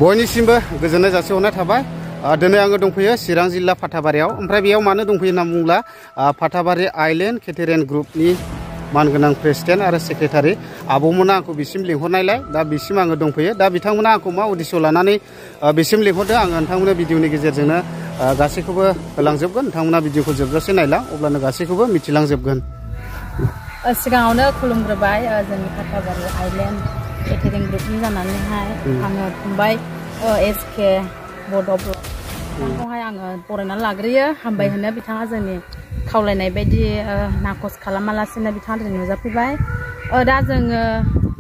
बयनिसिमबो गोजोननाय जासिहरनाय थाबाय। दिनै आङो दंफैयो चिरां जिल्ला फाथाबारियाव। ओमफ्राय बेयाव मानो दंफैयो होनना बुङोब्ला फाथाबारि आइलेण्ड केटेरियान ग्रुपनि मानगोनां प्रेसिडेन्ट आरो सेक्रेटारि आब'मोना आंखौ बिसिम लिंहरनायलाय दा बिसिम आङो दंफैयो। दा बिथांमोना आंखौ मा उद्देश्य लानानै बिसिम लिंहरदों आङो नोंथांमोननो भिडिअनि गेजेरजोंनो गासैखौबो होलांजोबगोन। नोंथांमोना भिडिअखौ जोबजासे नायलां, अब्लानो गासैखौबो मिथिलांजोबगोन। सिगाङावनो खुलुमग्रोबाय जोंनि फाथाबारि आइलेण्ड केटेरिं ग्रुपनि जानानैहाय आङो फंबाय एसके बड'ब्ल बिथांखौहाय आङो बरायनानै लाग्रोयो। हामबाय होनो बिथाङा जोंनि खावलायनाय बायदि नाखस खालामालासिनो बिथाङा दिनै नुजाफैबाय। दा जोङो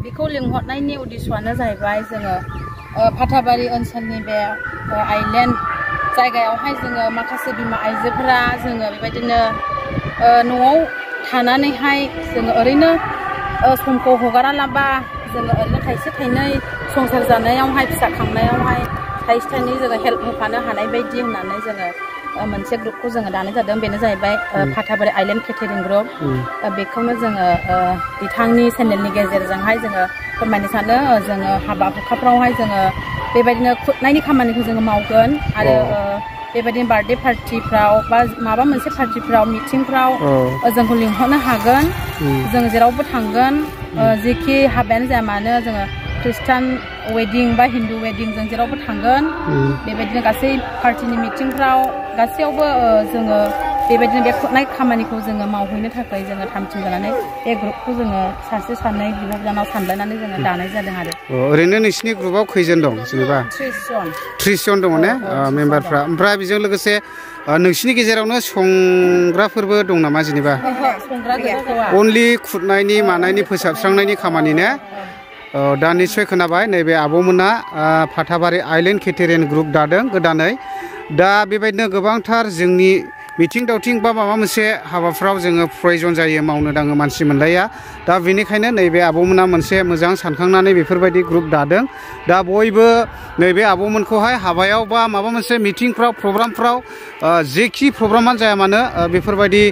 बेखौ लिंहरनायनि उद्देश्यआनो जाहैबाय जोङो फाथाबारि ओनसोलनि बे आइलेण्ड जायगायावहाय जोङो माखासे बिमा आइजोफोरा जोङो बेबायदिनो न'आव थानानैहाय जोङो ओरैनो समखौ हगारालाबा जोङो ओरैनो थाइसे थाइनै संसार जानायावहाय फिसा खांनायावहाय थाइसे थाइनै जोङो हेल्प होफानो हानाय बायदि होननानै जोङो मोनसे ग्रुपखौ जोङो दानाय जादों। बेनो जाहैबाय फाथाबारि आइलेण्ड केटेरिं ग्रुप। बेखौनो जोङो बिथांनि चेनेलनि गेजेरजोंहाय जोङो फोरमायनो सानो जोङो हाबा हुखाफ्रावहाय जोङो बेबायदिनो खुरनायनि खामानिखौ जोङो मावगोन आरो बेबायदिनो बार्थडे पार्टिफ्राव बा माबा मोनसे पार्टिफ्राव मिटिंफ्राव जोंखौ लिंहरनो हागोन। जों जेरावबो थांगोन, जेखि हाबायानो जाया मानो जोङो ख्रिस्टान वेडिं बा हिन्दु वेडिं जों जेरावबो थांगोन। बेबायदिनो गासै पार्टिनि मिटिंफ्राव गासैयावबो जोङो बेबायदिनो बे खुरनाय खामानिखौ जोङो मावहैनो थाखाय जोङो थामथिम जानानै बे ग्रुपखौ जोङो सासे सानै बिब' बिनानाव सानलायनानै जोङो दानाय जादों आरो। ओरैनो नोंसिनि ग्रुपआव खैजन दं जेनेबा? 30 जन दङ ने मेम्बारफ्रा? ओमफ्राय बेजों लोगोसे नोंसिनि गेजेरावनो संग्राफोरबो दं नामा जेनेबा? अनलि खुरनायनि मानायनि फोसाबस्रांनायनि खामानि ने? दा निस्सय खोनाबाय नैबे आब'मोना फाथाबारि आइलेण्ड केटेरियान ग्रुप दादों गोदानै। दा बेबायदिनो गोबांथार जोंनि मिथिं दावथिं बा माबा मोनसे हाबाफ्राव जोङो प्रयजन जायो, मावनो दाङो मानसि मोनलाया। दा बेनिखायनो नैबे आब'मोना मोनसे मोजां सानखांनानै बेफोरबायदि ग्रुप दादों। दा बयबो नैबे आब'मोनखौहाय हाबायाव बा माबा मोनसे मिथिंफ्राव प्रग्रामफ्राव जेखि प्रग्रामानो जाया मानो बेफोरबायदि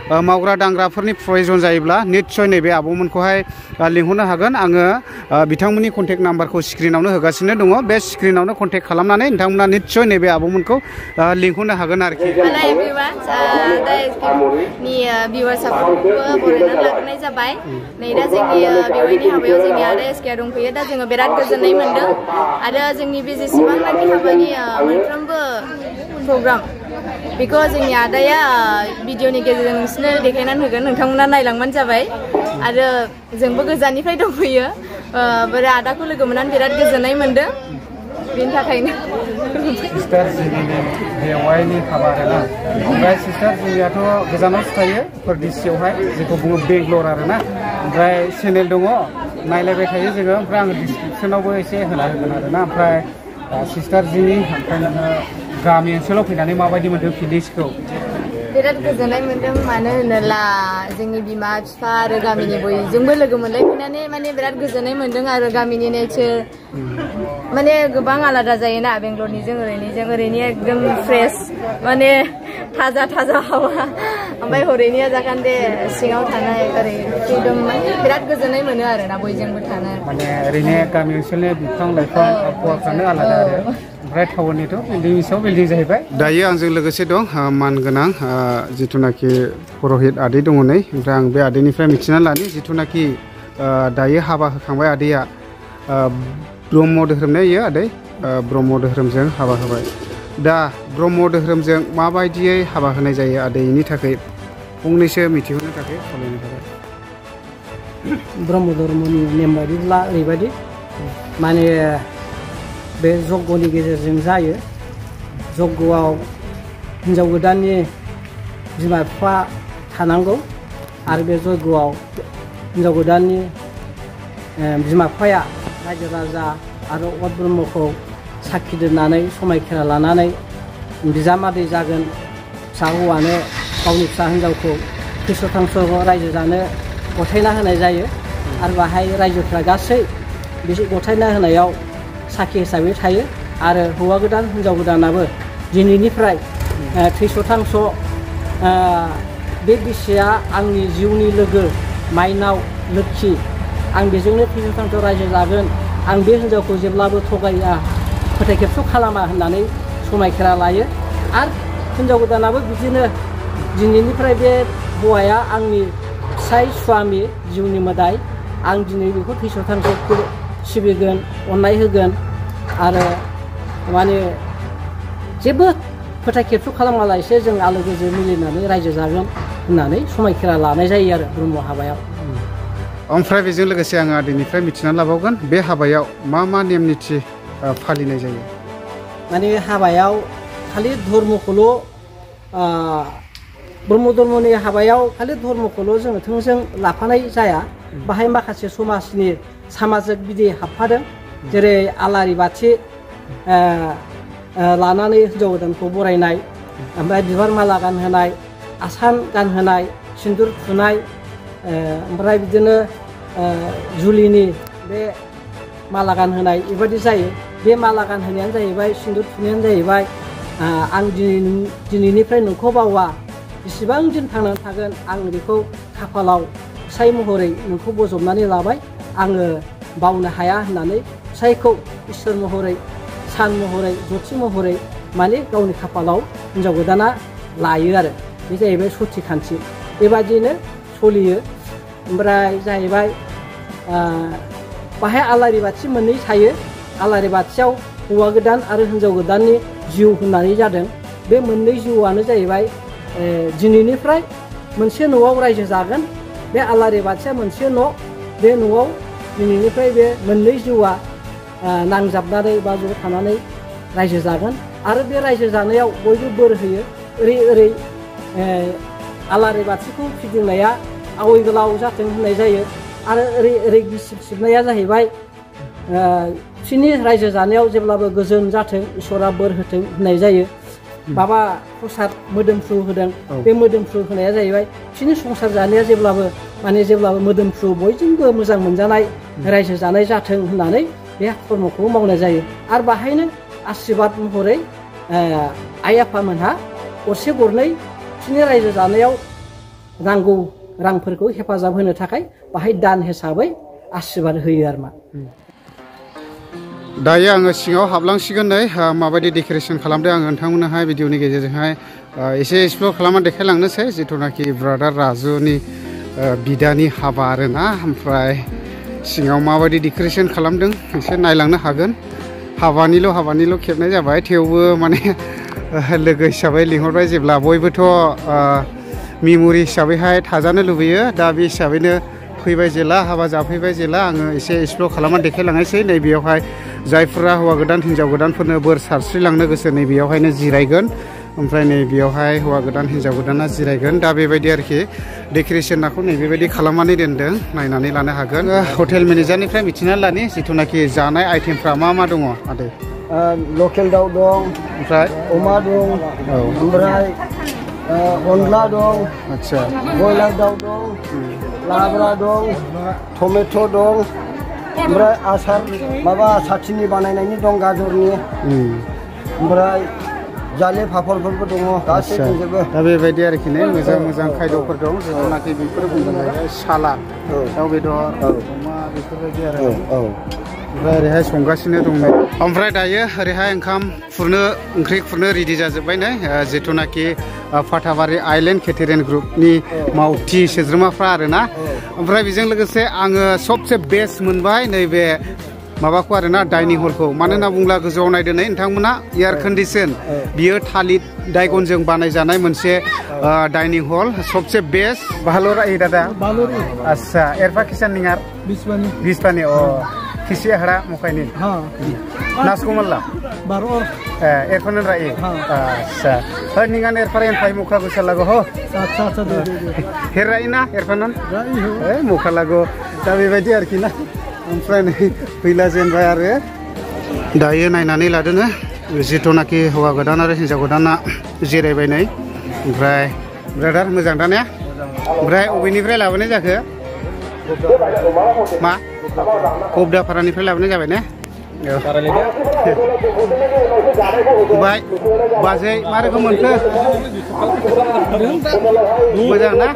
मावग्रा दांग्राफोरनि प्रयजन जायोब्ला निस्सय नैबे आब'मोनखौहाय लिंहरनो हागोन। आङो बिथांमोननि कन्टेक्ट नाम्बारखौ स्क्रिनावनो होगासिनो दङ। बे स्क्रिनावनो कन्टेक्ट खालामनानै नोंथांमोना निस्सय नैबे आब'मोनखौ लिंहरनो हागोन आरोखि। बरायनानै लाग्रोनाय जाबाय। नै दा जोंनि बेवाइनि हाबायाव जोंनि आदा एसके दंफैयो। दा जोङो बिराद गोजोननाय मोन्दों आरो जोंनि बे जेसेबांनाखि हाबानि मोनफ्रोमबो प्रग्राम बेखौ जोंनि आदाया भिडिअनि गेजेरजों नोंसोरनो देखायनानै होगोन। नोंथांमोना नायलांबानो जाबाय। आरो जोंबो गोजाननिफ्राय दंफैयो। बोरै आदाखौ लोगो मोननानै बिराद गोजोननाय मोन्दों। बेनि थाखायनो सिस्टार जिनिनि बेवाइनि हाबा आरोना। ओमफ्राय सिस्टार जिनियाथ' गोजानावसो थायो परदेसियावहाय, जेखौ बुङो बेंगलर आरोना। ओमफ्राय चेनेल दङ, नायलायबाय थायो जोङो। ओमफ्राय आङो डिसक्रिपसनावबो एसे होना होगोन आरोना। ओमफ्राय सिस्टार जिनि ओमफ्राय नोङो गामि ओनसोलाव फैनानै माबायदि मोन्दों फिलिंसखौ? बिराद गोजोननाय मोन्दों। मानो होनोब्ला जोंनि बिमा बिफा आरो गामिनि बयजोंबो लोगो मोनलायफैनानै माने बिराद गोजोननाय मोन्दों। आरो गामिनि नेचार माने गोबां आलादा जायोना बेंगलरनिजों ओरैनि एकदम फ्रेश माने थाजा थाजा हावा। ओमफ्राय हरैनिया जाखान्दे सिङाव थानाय ओरै एकदम माने बिराद गोजोननाय मोनो आरोना बयजोंबो थानो। माने ओरैनो गामि ओनसोलनि बिफां लाइफां आबहावाफ्रानो आलादा आरो। ओमफ्राय टाउननिथ' बिल्डिंनि सायाव बिल्डिं जाहैबाय। दायो आंजों लोगोसे दं मानगोनां जिथुनाखि पुर'हित आदै दङ नै। ओमफ्राय आं बे आदैनिफ्राय मिथिनानै लानि जिथुनाखि दायो हाबा होखांबाय आदैया ब्रह्म धोरोम ने इयो आदै? ब्रह्म धोरोमजों हाबा होबाय। दा ब्रह्म धोरोमजों माबायदियै हाबा होनाय जायो आदैनि थाखाय फंनैसो मिथिहोनो थाखाय खावलायनाय थाबाय। ब्रह्म धर्मनि नेम बायदिब्ला ओरैबायदि माने बे जग्यनि गेजेरजों जायो। जग्यआव हिन्जाव गोदाननि बिमा बिफा थानांगौ आरो बे जग्यआव हिन्जाव गोदाननि बिमा बिफाया रायजो राजा आरो अत ब्रह्मखौ साखि दोननानै समायखेरा लानानै बिजामादै जागोन फिसा हौवानो गावनि फिसा हिन्जावखौ थैस' थांस' रायजो जानो गथायना होनाय जायो। आरो बाहाय रायजोफ्रा गासै बे गथायना होनायाव साखि हिसाबै थायो। आरो हौवा गोदान हिन्जाव गोदानाबो दिनैनिफ्राय थैस' थांस' बे बिसिया आंनि जिउनि लोगो माइनाव लोक्षि, आं बेजोंनो थैस' थांस' रायजो जागोन, आं बे हिन्जावखौ जेब्लाबो थगाया फोथाय खेबस' खालामा होननानै समायखेरा लायो आरो हिन्जाव गोदानाबो बिदिनो दिनैनिफ्राय बे हौवाया आंनि फिसाय स्वामि जिउनि मोदाय आं दिनै बेखौ थैस' थांस' सिबिगोन अननाय होगोन आरो माने जेबो फोथाय खेबस' खालामालासे जों आलो गोजो मिलिनानै रायजो जागोन होननानै समायखेरा लानाय जायो आरो ब्रह्म हाबायाव। ओमफ्राय बेजों लोगोसे आङो दिनैनिफ्राय मिथिनानै लाबावगोन बे हाबायाव मा नेम निथि फालिनाय जायो? माने हाबायाव खालि धर्मखौल' ब्रह्म धर्मनि हाबायाव खालि धर्मखौल' जोङो थोंजों लाफानाय जाया बाहाय माखासे समाजनि सामाजिक बिदि हाबफादों जेरै आलारि बाथि लानानै हिन्जाव गोदानखौ बरायनाय ओमफ्राय बिबार माला गानहोनाय आसान गानहोनाय सिन्दुर थुनाय ओमफ्राय बिदिनो जुलिनि बे माला गानहोनाय बेबायदि जायो। बे माला गानहोनायानो जाहैबाय सिन्दुर थुनायानो जाहैबाय आं दिनैनिफ्राय नोंखौ बावा बेसेबां दिन थांनानै थागोन आं बेखौ खाफालाव फिसाय महरै नोंखौ बजबनानै लाबाय आङो बावनो हाया होननानै फिसायखौ इसोर महरै सान महरै ज्योति महरै माने गावनि खाफालाव हिन्जाव गोदाना लायो आरो बे जाहैबाय सथि खान्थि बेबादिनो सोलियो। ओमफ्राय जाहैबाय बाहाय आलारि बाथि मोननै थायो आलारि बाथियाव हौवा गोदान आरो हिन्जाव गोदाननि जिउ होननानै जादों बे मोननै जिउआनो जाहैबाय दिनैनिफ्राय मोनसे न'आव रायजो जागोन बे आलारि बाथिया मोनसे न' बे न'आव दिनैनिफ्राय बे मोननै जिउआ नांजाबनानै बा ज' थानानै रायजो जागोन आरो बे रायजो जानायाव बयबो बोर होयो ओरै आलारि बाथिखौ फिदिंनाया आवै गोलाव जाथों होननाय जायो आरो ओरै गिसिब सिबनाया जाहैबाय बिसोरनि रायजो जानायाव जेब्लाबो गोजोन जाथों इसोरा बोर होथों होननाय जायो। माबा प्रसाद मोदोमफ्रु होदों बे मोदोमफ्रु होनाया जाहैबाय बिसोरनि संसार जानाया जेब्लाबो मोदोमफ्रु बयजोंबो मोजां मोनजानाय रायजो जानाय जाथों होननानै बे कर्मखौ मावनाय जायो आरो बाहायनो आशीर्बाद महरै आइ आफामोनहा गरसे गरनै बिसोरनि रायजो जानायाव नांगौ रांफोरखौ हेफाजाब होनो थाखाय बाहाय दान हिसाबै आशीर्बाद होयो आरो मा। दायो आङो सिङाव हाबलांसिगोन नै माबायदि डेक'रेसन खालामदों आङो नोंथांमोननोहाय भिडिअनि गेजेरजोंहाय एसे एक्सप्ल'र खालामनानै देखायलांनोसै जिथुनाखि ब्रादार राजुनि बिदानि हाबा आरोना ओमफ्राय सिङाव माबायदि डेक'रेसन खालामदों एसे नायलांनो हागोन। हाबानिल' खेबनाय जाबाय थेवबो माने लोगो हिसाबै लिंहरबाय जेब्ला बयबोथ' मेम'रि हिसाबैहाय थाजानो लुबैयो दा बे हिसाबैनो फैबाय जेला हाबा जाफैबाय जेला आङो एसे एक्सप्ल'र खालामनानै देखायलांनोसै नैबेयावहाय जायफोरा हौवा गोदान हिन्जाव गोदानफोरनो बोर सारस्रिलांनो गोसो नैबेयावहायनो जिरायगोन ओमफ्राय नैबेयावहाय हौवा गोदान हिन्जाव गोदाना जिरायगोन दा बेबायदि आरोखि डेक'रेसनखौ नैबेबायदि खालामनानै दोनदों नायनानै लानो हागोन। हटेल मेनेजारनिफ्राय मिथिनानै लानि जिथुनाखि जानाय आइटेमफ्रा मा दङ आदै? लकेल दाउ दं ओमफ्राय अमा दं ओमफ्राय अनला दं आच्छा बयलार दाउ दं लाब्रा दं टमेट' दं ओमफ्राय आसार माबा साथिनि बानायनायनि दं गाजरनि ओमफ्राय जाले पापड़फोरबो दङ गासै दंजोबो। दा बेबायदि आरोखि ने मोजां खायद'फोर दं जिथुनाखि बेफोर बुंदों सालाद दाउ बेदर अमा बेफोरबायदि आरो ओमफ्राय ओरैहाय संगासिनो दं ओमफ्राय दायो ओरैहाय ओंख्रि खुरनो रेडि जाजोब्बाय नै जिथुनाखि फाथाबारि आइलेण्ड केटारिं ग्रुपनि मावथि सोद्रोमाफ्रा आरोना ओमफ्राय बेजों लोगोसे आङो सबसे बेस्ट मोनबाय नैबे माबाखौ आरोना डाइनिं हलखौ मानो होनना बुङोब्ला गोजौआव नायदो नै नोंथांमोना एयार कन्डिसन बियो थालिर दाइगनजों बानायजानाय मोनसे डाइनिं हल सबसे बेस्ट बाहालुरा दादा आच्छा एरफा किसान निंगार बिस्वानी किसी हड़ा मुखाइनी नासको मल्ला एरफानन राई अच्छा हर निंगान एरफारेन फाइ मुखा गुसा लागो हो अच्छा हेर राई ना एरफानन मुखा लागो दा बेबायदि आरोखि ना ओमफ्राय नै फैला जेनबाय आरो दायो नायनानै लादोनो जिथुनाखि हौवा गोदान आरो हिन्जाव गोदाना जिरायबाय नै ओमफ्राय ब्रादार मोजां दा ने ओमफ्राय अबेनिफ्राय लाबोनाय जाखो मा कबदापारानिफ्राय लाबोनाय जाबाय ने ओमफ्राय बाजै मा रोखोम मोनखो मोजां ना